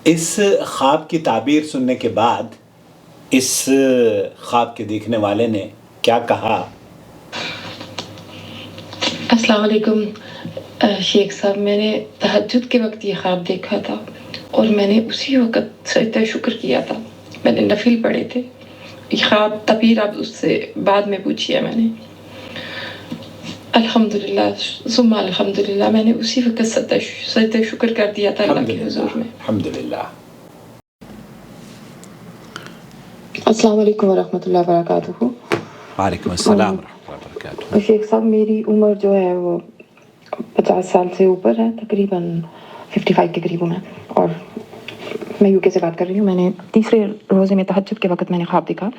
اس خواب کی تعبیر سننے کے بعد اس خواب کے دیکھنے والے نے کیا کہا؟ السلام علیکم شیخ صاحب، میں نے تہجد کے وقت یہ خواب دیکھا تھا اور میں نے اسی وقت سجدہ شکر کیا تھا. میں نے نفل پڑھے تھے. یہ خواب تعبیر آپ اس سے بعد میں پوچھی ہے میں نے. الحمدللہ ثم الحمدللہ، میں نے اسی وقت سجدہ شکر کر دیا تھا اللہ کے حضور میں. الحمدللہ. السلام علیکم ورحمۃ اللہ وبرکاتہ. وعلیکم السلام ورحمۃ اللہ وبرکاتہ. شیخ صاحب، میری عمر جو ہے وہ 50 سال سے اوپر ہے، تقریباً 55 کے قریب ہوں میں، اور میں یو کے سے بات کر رہی ہوں. میں نے تیسرے روزے میں تہجد کے وقت میں نے خواب دیکھا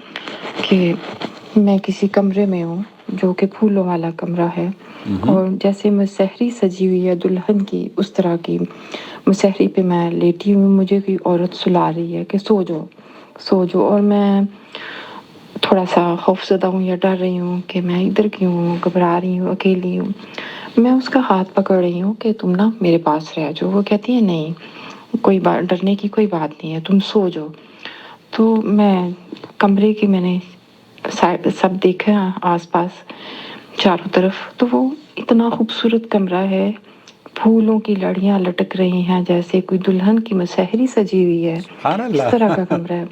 کہ میں کسی کمرے میں ہوں جو کہ پھولوں والا کمرہ ہے، اور جیسے مسحری سجی ہوئی ہے دلہن کی، اس طرح کی مسحری پہ میں لیٹی ہوں. مجھے کوئی عورت سلا رہی ہے کہ سو جاؤ سو جاؤ، اور میں تھوڑا سا خوف زدہ ہوں یا ڈر رہی ہوں کہ میں ادھر کیوں ہوں، گھبرا رہی ہوں، اکیلی ہوں. میں اس کا ہاتھ پکڑ رہی ہوں کہ تم نا میرے پاس رہ جاؤ. وہ کہتی ہے نہیں، کوئی بات ڈرنے کی کوئی بات نہیں ہے، تم سو جاؤ. تو میں کمرے کی میں نے سب دیکھا آس پاس چاروں طرف، تو وہ اتنا خوبصورت کمرہ ہے، پھولوں کی لڑیاں لٹک رہی ہیں جیسے کوئی دلہن کی مسحری سجی ہوئی ہے، سبحان اس اللہ. طرح کا کمرہ ہے.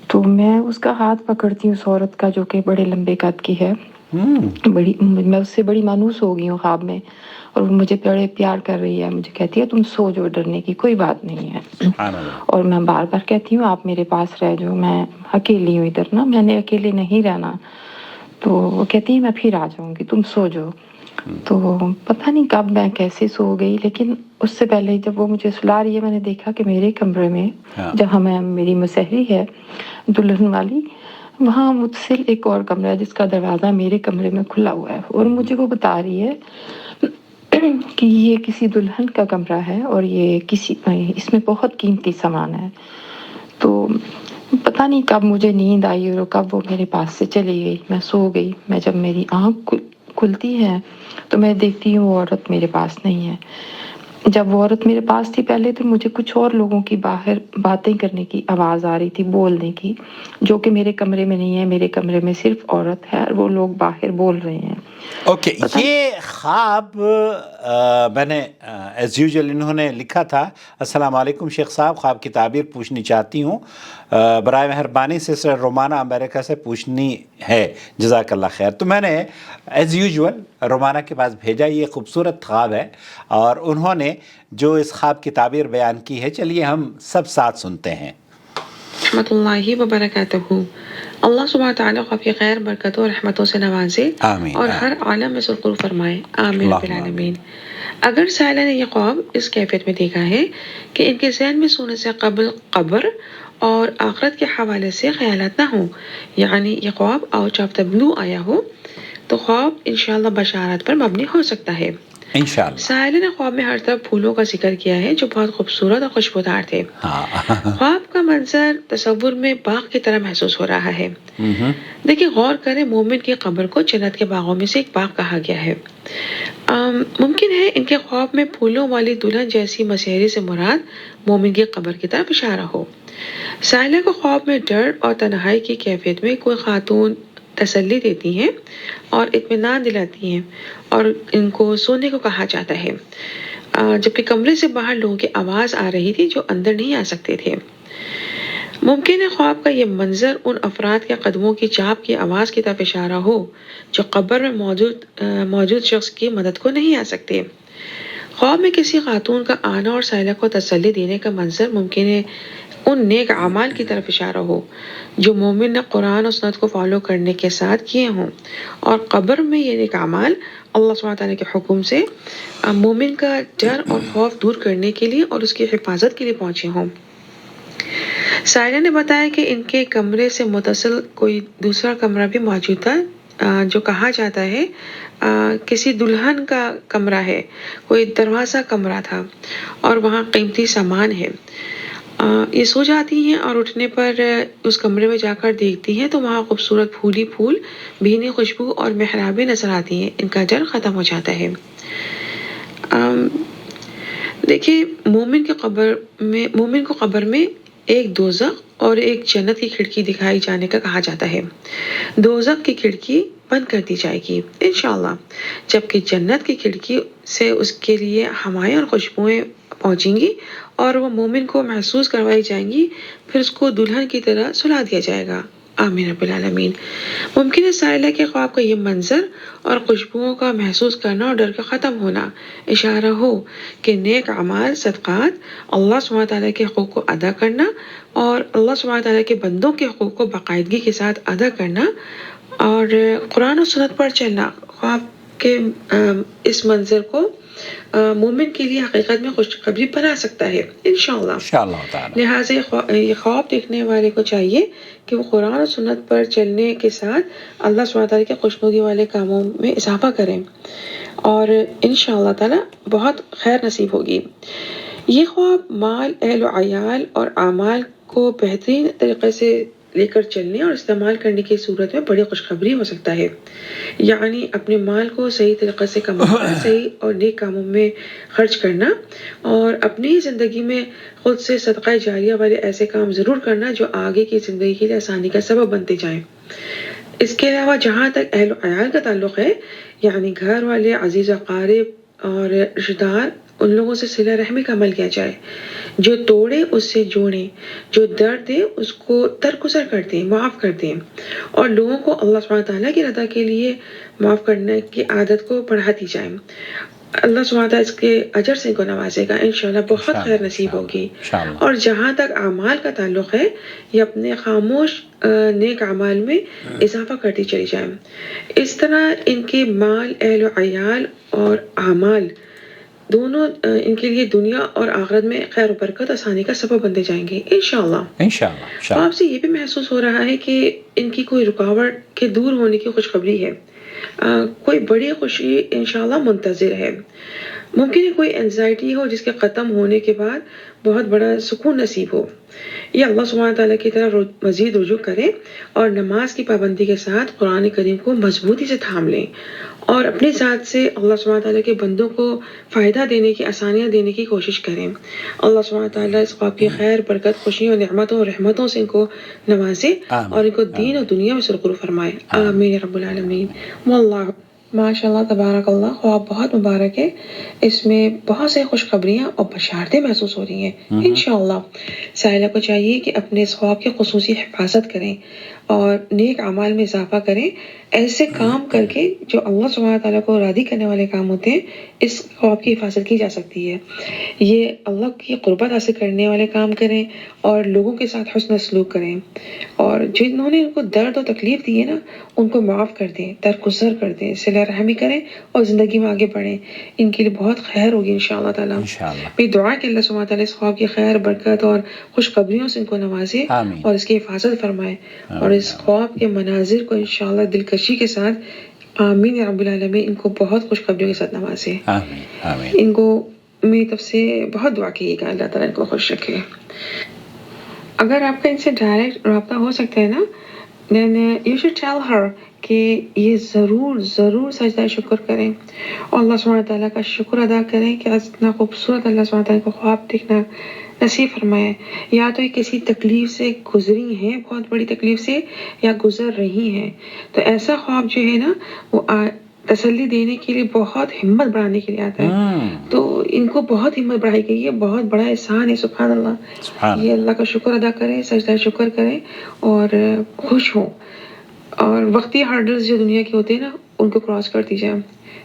تو میں اس کا ہاتھ پکڑتی ہوں، اس عورت کا جو کہ بڑے لمبے قد کی ہے. میں اس سے بڑی مانوس ہو گئی ہوں خواب میں، اور وہ مجھے بڑے پیار کر رہی ہے. مجھے کہتی ہے تم سو جاؤ، ڈرنے کی کوئی بات نہیں ہے. سبحان اللہ. اور میں بار بار کہتی ہوں آپ میرے پاس رہ جاؤ، میں اکیلی ہوں ادھر نا، میں نے اکیلے نہیں رہنا. تو وہ کہتی ہے میں پھر آ جاؤں گی، تم سو جاؤ. تو پتہ نہیں کب میں کیسے سو گئی، لیکن اس سے پہلے جب وہ مجھے سلا رہی ہے، میں نے دیکھا کہ میرے کمرے میں جہاں میں میری مسحری ہے دلہن والی، وہاں متصل ایک اور کمرہ ہے جس کا دروازہ میرے کمرے میں کھلا ہوا ہے. اور مجھے وہ بتا رہی ہے کہ یہ کسی دلہن کا کمرہ ہے اور یہ اس میں بہت قیمتی سامان ہے. تو پتہ نہیں کب مجھے نیند آئی اور کب وہ میرے پاس سے چلی گئی. میں سو گئی. میں جب میری آنکھ کھلتی ہے تو میں دیکھتی ہوں وہ عورت میرے پاس نہیں ہے. جب وہ عورت میرے پاس تھی پہلے تو مجھے کچھ اور لوگوں کی باہر باتیں کرنے کی آواز آ رہی تھی، بولنے کی، جو کہ میرے کمرے میں نہیں ہے. میرے کمرے میں صرف عورت ہے اور وہ لوگ باہر بول رہے ہیں. اوکے، یہ خواب میں نے ایز یوزول انہوں نے لکھا تھا، السلام علیکم شیخ صاحب، خواب کی تعبیر پوچھنی چاہتی ہوں، برائے مہربانی سسٹر رومانہ امریکہ سے پوچھنی ہے، جزاک اللہ خیر. تو میں نے ایز یوزول رومانہ کے پاس بھیجا. یہ خوبصورت خواب ہے اور انہوں نے جو اس خواب کی تعبیر بیان کی ہے، چلیے ہم سب ساتھ سنتے ہیں. رحمۃ اللہ وبرکاتہ. اللہ سبحانہ تعالیٰ کو اپنی خیر برکتوں اور رحمتوں سے نوازے آمین. اور ہر عالم میں سرخرو فرمائے. آمین رب العالمین. اگر سائلہ نے یہ خواب اس کیفیت میں دیکھا ہے کہ ان کے ذہن میں سونے سے قبل قبر اور آخرت کے حوالے سے خیالات نہ ہوں، یعنی یہ خواب آؤٹ آف دا بلو آیا ہو، تو خواب انشاءاللہ بشارت پر مبنی ہو سکتا ہے. انشاءاللہ. سائلہ نے خواب میں ہر طرف پھولوں کا ذکر کیا ہے جو بہت خوبصورت اور خوشبودار تھے. خواب کا منظر تصور میں باغ کی طرح محسوس ہو رہا ہے. دیکھیں، غور کریں، مومن کی قبر کو جنت کے باغوں میں سے ایک باغ کہا گیا ہے. ممکن ہے ان کے خواب میں پھولوں والی دلہن جیسی مسحری سے مراد مومن کی قبر کی طرف اشارہ ہو. سائلہ کو خواب میں ڈر اور تنہائی کی کیفیت میں کوئی خاتون تسلی دیتی ہیں اور اطمینان دلاتی ہیں، اور ان کو سونے کو کہا جاتا ہے، جبکہ کمرے سے باہر لوگوں کی آواز آ رہی تھی جو اندر نہیں آ سکتے تھے. ممکن ہے خواب کا یہ منظر ان افراد کے قدموں کی چاپ کی آواز کی طرف اشارہ ہو جو قبر میں موجود شخص کی مدد کو نہیں آ سکتے. خواب میں کسی خاتون کا آنا اور سائلہ کو تسلی دینے کا منظر ممکن ہے ان نیک اعمال کی طرف اشارہ ہو جو مومن نے قرآن اور سنت کو فالو کرنے کے ساتھ کیے ہوں، اور قبر میں یہ نیک اعمال اللہ سبحانہ تعالیٰ کے حکم سے مومن کا ڈر اور خوف دور کرنے کے لیے اور اس کی حفاظت کے لیے پہنچے ہوں. سائلہ نے بتایا کہ ان کے کمرے سے متصل کوئی دوسرا کمرہ بھی موجود تھا جو کہا جاتا ہے کسی دلہن کا کمرہ ہے. کوئی دروازہ کمرہ تھا اور وہاں قیمتی سامان ہے. یہ سو جاتی ہیں اور اٹھنے پر اس کمرے میں جا کر دیکھتی ہیں تو وہاں خوبصورت پھول، بھینی خوشبو اور محرابیں نظر آتی ہیں. ان کا ڈر ختم ہو جاتا ہے. دیکھیں مومن کو قبر میں ایک دوزخ اور ایک جنت کی کھڑکی دکھائی جانے کا کہا جاتا ہے۔ دوزخ کی کھڑکی بند کر دی جائے گی انشاءاللہ، جبکہ جنت کی کھڑکی سے اس کے لیے ہوائیں اور خوشبوئیں پہنچیں گی اور وہ مومن کو محسوس کروائی جائیں گی، پھر اس کو دلہن کی طرح سلا دیا جائے گا۔ آمین رب العالمین۔ ممکن ہے سائلہ کے خواب کا یہ منظر اور خوشبوؤں کا محسوس کرنا اور ڈر کا ختم ہونا اشارہ ہو کہ نیک اعمال، صدقات، اللہ سبحانہ تعالیٰ کے حقوق کو ادا کرنا اور اللہ سبحانہ تعالیٰ کے بندوں کے حقوق کو باقاعدگی کے ساتھ ادا کرنا اور قرآن و سنت پر چلنا خواب کے اس منظر کو مومن کے لیے حقیقت میں خوشخبری بنا سکتا ہے انشاءاللہ۔ لہٰذا یہ خواب دیکھنے والے کو چاہیے کہ وہ قرآن و سنت پر چلنے کے ساتھ اللہ سبحانہ تعالیٰ کے خوشنودی والے کاموں میں اضافہ کریں اور انشاءاللہ تعالیٰ بہت خیر نصیب ہوگی۔ یہ خواب مال، اہل و عیال اور اعمال کو بہترین طریقے سے لے کر چلنے اور استعمال کرنے کی صورت میں بڑی خوشخبری ہو سکتا ہے، یعنی اپنے مال کو صحیح طریقے سے کمانا، صحیح اور نیک کاموں میں خرچ کرنا اور اپنی زندگی میں خود سے صدقہ جاریہ والے ایسے کام ضرور کرنا جو آگے کی زندگی کے لیے آسانی کا سبب بنتے جائیں۔ اس کے علاوہ جہاں تک اہل و عیال کا تعلق ہے، یعنی گھر والے، عزیز و اقارب اور رشتہ دار، ان لوگوں سے صلہ رحمی کا عمل کیا جائے، جو توڑے اس سے جوڑیں، جو درد دے اس کو درگزر کر دیں، معاف کر دیں اور لوگوں کو اللہ سبحانہ تعالیٰ کی رضا کے لیے معاف کرنے کی عادت کو بڑھاتی جائیں۔ اللہ سبحانہ تعالیٰ اس کے اجر سے ان کو نوازے گا، انشاءاللہ بہت خیر نصیب ہوگی۔ اور جہاں تک اعمال کا تعلق ہے، یہ اپنے خاموش نیک اعمال میں اضافہ کرتی چلی جائیں۔ اس طرح ان کے مال، اہل و عیال اور اعمال دونوں ان کے لیے دنیا اور آخرت میں خیر و برکت، آسانی کا سبب بنتے جائیں گے انشاءاللہ۔ تو آپ سے یہ بھی محسوس ہو رہا ہے کہ ان کی کوئی رکاوٹ کے دور ہونے کی خوشخبری ہے، کوئی بڑی خوشی انشاءاللہ منتظر ہے۔ ممکن ہے کوئی انزائٹی ہو جس کے ختم ہونے کے بعد بہت بڑا سکون نصیب ہو۔ یہ اللہ سبحانہ تعالیٰ کی طرف مزید رجوع کریں اور نماز کی پابندی کے ساتھ قرآن کریم کو مضبوطی سے تھام لیں اور اپنی ذات سے اللہ سبحانہ تعالیٰ کے بندوں کو فائدہ دینے کی، آسانیاں دینے کی کوشش کریں۔ اللہ سبحانہ تعالیٰ اس خواب کی خیر، برکت، خوشیوں، نعمتوں اور رحمتوں سے ان کو نوازے اور ان کو دین اور دنیا میں سرخرو فرمائے۔ آمین یا رب العالمین۔ واللہ ماشاء اللہ تبارک اللہ، خواب بہت مبارک ہے، اس میں بہت سے خوشخبریاں اور بشارتیں محسوس ہو رہی ہیں انشاءاللہ۔ سائلہ کو چاہیے کہ اپنے اس خواب کی خصوصی حفاظت کریں اور نیک اعمال میں اضافہ کریں، ایسے کام کر کے جو اللہ سبحانہ تعالیٰ کو راضی کرنے والے کام ہوتے ہیں۔ اس خواب کی حفاظت کی جا سکتی ہے، یہ اللہ کی قربت حاصل کرنے والے کام کریں اور لوگوں کے ساتھ حسن سلوک کریں اور جنہوں نے ان کو درد و تکلیف دی ہے نا، ان کو معاف کر دیں، درگزر کر دیں، صلہ رحمی کریں اور زندگی میں آگے بڑھیں۔ ان کے لیے بہت خیر ہوگی انشاءاللہ تعالیٰ۔ میری دعا ہے کہ اللہ سبحانہ تعالیٰ اس خواب کی خیر، برکت اور خوشخبریوں سے ان کو نوازے اور اس کی حفاظت فرمائے اور اس خواب کے مناظر کو انشاءاللہ دلکشی کے ساتھ آمین یا رب العالمین ان کو بہت خوشخبریوں کے ساتھ نوازے۔ ان کو میری طرف سے بہت دعا کیے گا، اللہ تعالیٰ ان کو خوش رکھے۔ اگر آپ کا ان سے ڈائریکٹ رابطہ ہو سکتا ہے نا، then you should tell her کہ یہ ضرور سجدہ شکر کریں اور اللہ سبحانہ تعالیٰ کا شکر ادا کریں کہ اتنا خوبصورت اللہ سبحانہ تعالیٰ کو خواب دیکھنا نصیب فرمائے۔ یا تو یہ کسی تکلیف سے گزری ہیں، بہت بڑی تکلیف سے، یا گزر رہی ہیں، تو ایسا خواب جو ہے نا وہ تسلی دینے کے لیے، بہت ہمت بڑھانے کے لیے آتا ہے۔ تو ان کو بہت ہمت بڑھائی گئی ہے، بہت بڑا احسان ہے، سبحان اللہ۔ یہ اللہ کا شکر ادا کریں، سجدہ شکر کریں اور خوش ہوں اور وقتی ہرڈلز جو دنیا کے ہوتے ہیں نا ان کو کراس کرتی جائیں،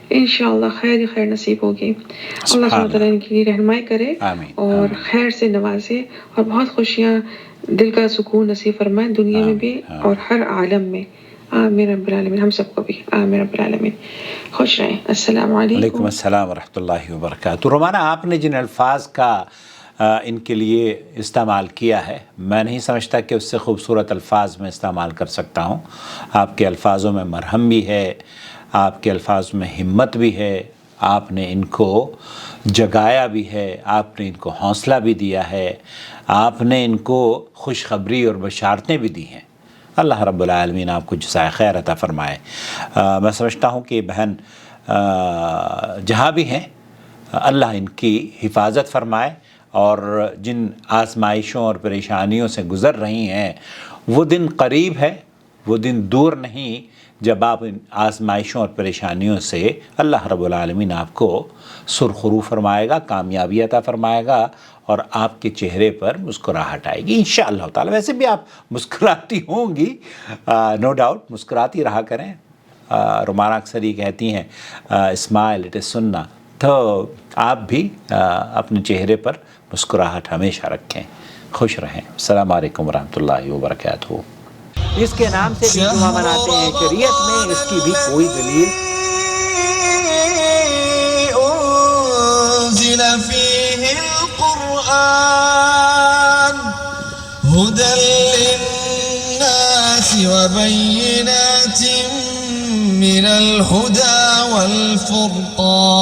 انشاءاللہ خیر نصیب ہوگی۔ اللہ سبحانہ تعالیٰ ان کے لیے رہنمائی کرے اور خیر سے نوازے اور بہت خوشیاں، دل کا سکون نصیب فرمائے دنیا میں بھی اور ہر عالم میں۔ آمین رب العالمین، ہم سب کو بھی آمین رب العالمین۔ خوش رہیں۔ السلام علیکم۔ وعلیکم السلام ورحمۃ اللہ وبرکاتہ۔ رومانہ، آپ نے جن الفاظ کا ان کے لیے استعمال کیا ہے، میں نہیں سمجھتا کہ اس سے خوبصورت الفاظ میں استعمال کر سکتا ہوں۔ آپ کے الفاظوں میں مرہم بھی ہے، آپ کے الفاظ میں ہمت بھی ہے، آپ نے ان کو جگایا بھی ہے، آپ نے ان کو حوصلہ بھی دیا ہے، آپ نے ان کو خوشخبری اور بشارتیں بھی دی ہیں۔ اللہ رب العالمین آپ کو جزائے خیر عطا فرمائے۔ میں سمجھتا ہوں کہ بہن جہاں بھی ہیں اللہ ان کی حفاظت فرمائے، اور جن آزمائشوں اور پریشانیوں سے گزر رہی ہیں وہ دن قریب ہے، وہ دن دور نہیں جب آپ ان آزمائشوں اور پریشانیوں سے اللہ رب العالمین آپ کو سرخرو فرمائے گا، کامیابی عطا فرمائے گا، اور آپ کے چہرے پر مسکراہٹ آئے گی انشاءاللہ تعالی۔ ویسے بھی آپ مسکراتی ہوں گی، نو ڈاؤٹ، مسکراتی رہا کریں۔ رومانہ اکثر یہ کہتی ہیں اسمائل اٹ از سنہ، تو آپ بھی اپنے چہرے پر مسکراہٹ ہمیشہ رکھیں، خوش رہیں۔ السلام علیکم ورحمۃ اللہ وبرکاتہ۔ اس کے نام سے بھی جمعہ مناتے ہیں، شریعت میں اس کی بھی کوئی دلیل انزل فيه القرآن هدى للناس وبينات من الهدى والفرقان